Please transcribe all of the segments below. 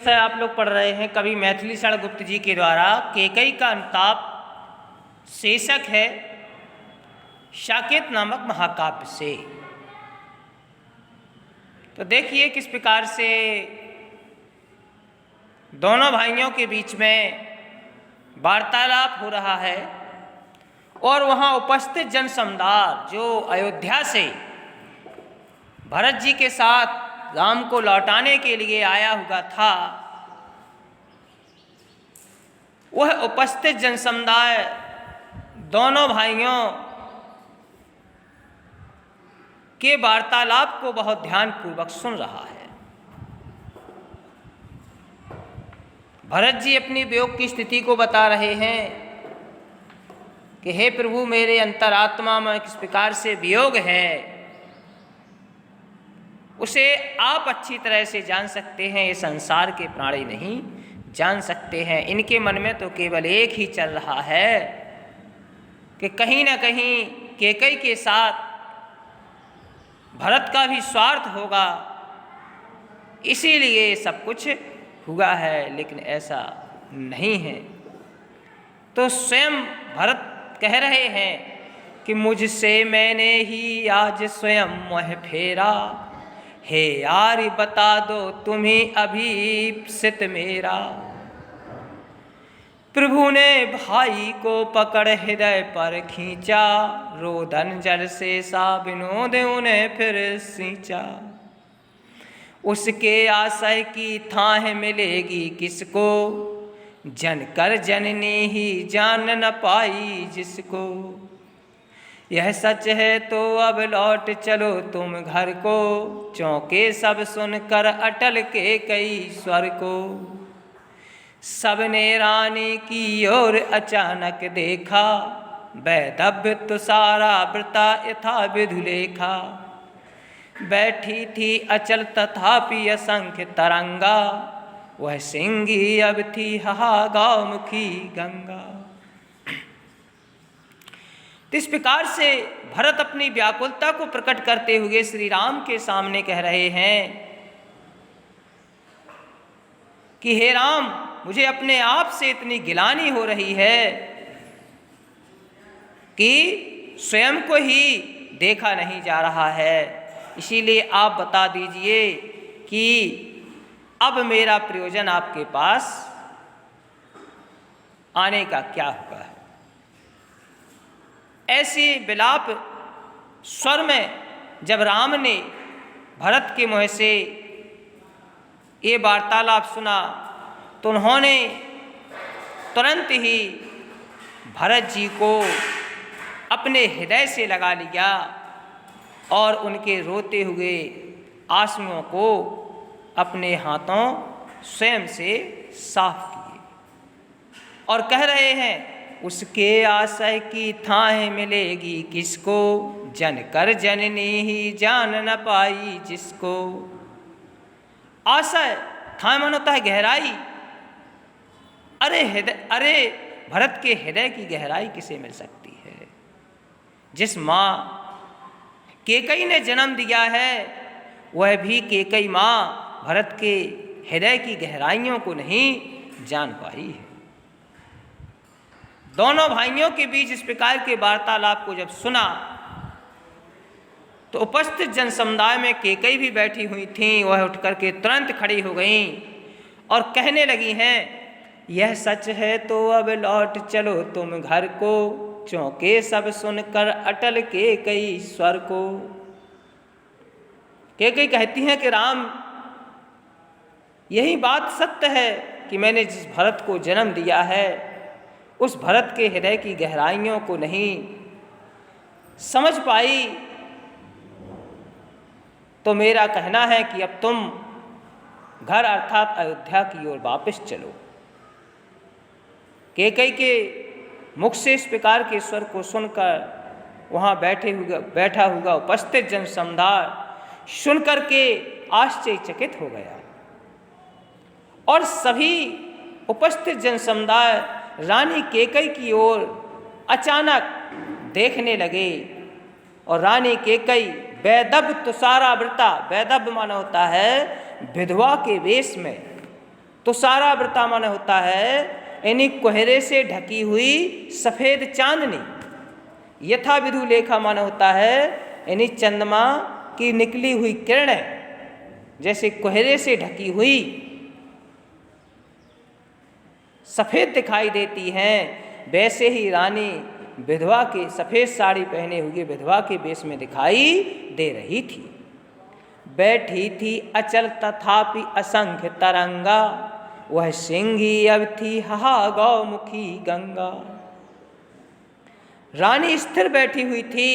है आप लोग पढ़ रहे हैं कवि मैथिली शरण गुप्त जी के द्वारा केकई का अनुताप, शीर्षक है साकेत नामक महाकाव्य से। तो देखिए किस प्रकार से दोनों भाइयों के बीच में वार्तालाप हो रहा है और वहाँ उपस्थित जन समुदाय जो अयोध्या से भरत जी के साथ राम को लौटाने के लिए आया हुआ था, वह उपस्थित जन समुदाय दोनों भाइयों के वार्तालाप को बहुत ध्यानपूर्वक सुन रहा है। भरत जी अपनी वियोग की स्थिति को बता रहे हैं कि हे प्रभु, मेरे अंतरात्मा में किस प्रकार से वियोग है उसे आप अच्छी तरह से जान सकते हैं, ये संसार के प्राणी नहीं जान सकते हैं। इनके मन में तो केवल एक ही चल रहा है कि कहीं ना कहीं केकई के साथ भरत का भी स्वार्थ होगा, इसीलिए सब कुछ हुआ है, लेकिन ऐसा नहीं है। तो स्वयं भरत कह रहे हैं कि मुझसे मैंने ही आज स्वयं मोह फेरा, हे यार बता दो तुम्हें अभीप्सित मेरा। प्रभु ने भाई को पकड़ हृदय पर खींचा, रोदन जल से सा विनोद उन्हें फिर सींचा। उसके आशय की थाह मिलेगी किसको, जनकर जननी ही जान न पाई जिसको। यह सच है तो अब लौट चलो तुम घर को, चौंके सब सुनकर अटल के कई स्वर को। सबने रानी की ओर अचानक देखा, वैदव्य तो सारा व्रता यथा विधुलेखा। बैठी थी अचल तथापि असंख्य तरंगा, वह सिंगी अब थी हाहागामुखी गंगा। इस प्रकार से भरत अपनी व्याकुलता को प्रकट करते हुए श्री राम के सामने कह रहे हैं कि हे राम, मुझे अपने आप से इतनी गिलानी हो रही है कि स्वयं को ही देखा नहीं जा रहा है। इसीलिए आप बता दीजिए कि अब मेरा प्रयोजन आपके पास आने का क्या होगा। ऐसे विलाप स्वर में जब राम ने भरत के मुँह से ये वार्तालाप सुना तो उन्होंने तुरंत ही भरत जी को अपने हृदय से लगा लिया और उनके रोते हुए आंसुओं को अपने हाथों स्वयं से साफ किए और कह रहे हैं, उसके आशय की थाह मिलेगी किसको, जनकर जननी ही जान न पाई जिसको। आशय थाह मन होता है गहराई। अरे भरत के हृदय की गहराई किसे मिल सकती है। जिस माँ केकई ने जन्म दिया है वह भी केकई माँ भरत के हृदय की गहराइयों को नहीं जान पाई है। दोनों भाइयों के बीच इस प्रकार के वार्तालाप को जब सुना तो उपस्थित जन समुदाय में केकई भी बैठी हुई थीं, वह उठकर के तुरंत खड़ी हो गईं और कहने लगी हैं, यह सच है तो अब लौट चलो तुम घर को, चौंके सब सुनकर अटल के कई स्वर को। केकई कहती हैं कि राम, यही बात सत्य है कि मैंने जिस भरत को जन्म दिया है उस भरत के हृदय की गहराइयों को नहीं समझ पाई, तो मेरा कहना है कि अब तुम घर अर्थात अयोध्या की ओर वापस चलो। केकई के मुख से इस प्रकार के स्वर को सुनकर वहाँ बैठा हुआ उपस्थित जन समुदाय सुनकर के आश्चर्यचकित हो गया और सभी उपस्थित जन समुदाय रानी केकई की ओर अचानक देखने लगे और रानी केकई वैदव्य तुषारावृता, वैदव्य माना होता है विधवा के वेश में, तो सारा वृता माने होता है यानी कोहरे से ढकी हुई सफ़ेद चांदनी। यथा विधु लेखा माने होता है यानी चंद्रमा की निकली हुई किरणें जैसे कोहरे से ढकी हुई सफ़ेद दिखाई देती हैं, वैसे ही रानी विधवा के सफ़ेद साड़ी पहने हुए विधवा के वेश में दिखाई दे रही थी। बैठी थी अचल तथापि असंख्य तरंगा, वह सिंही अब थी हा गौमुखी गंगा। रानी स्थिर बैठी हुई थी,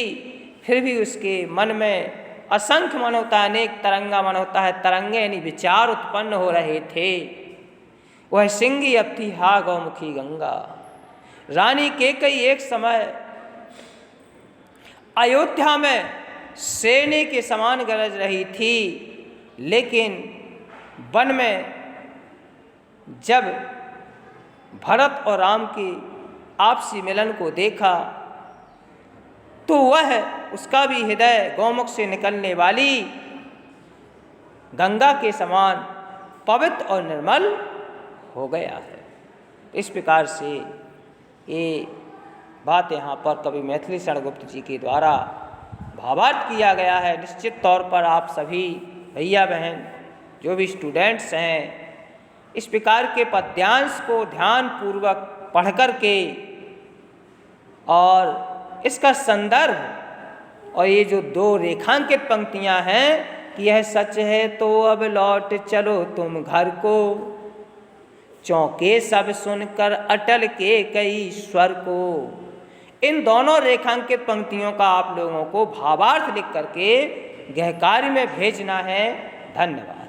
फिर भी उसके मन में असंख्य मन होता है, अनेक तरंगा मन होता है, तरंगे यानी विचार उत्पन्न हो रहे थे। वह सिंही अब थी हा गौमुखी गंगा। रानी कैकेयी एक समय अयोध्या में शेरनी के समान गरज रही थी, लेकिन वन में जब भरत और राम की आपसी मिलन को देखा तो वह उसका भी हृदय गौमुख से निकलने वाली गंगा के समान पवित्र और निर्मल हो गया है। इस प्रकार से ये बात यहाँ पर कवि मैथिली शरण गुप्त जी के द्वारा भावार्थ किया गया है। निश्चित तौर पर आप सभी भैया बहन जो भी स्टूडेंट्स हैं इस प्रकार के पद्यांश को ध्यान पूर्वक पढ़ कर के और इसका संदर्भ और ये जो दो रेखांकित पंक्तियाँ हैं कि यह सच है तो अब लौट चलो तुम घर को, चौंके सब सुनकर अटल के कई स्वर को। इन दोनों रेखांकित पंक्तियों का आप लोगों को भावार्थ लिख करके गहकारी में भेजना है। धन्यवाद।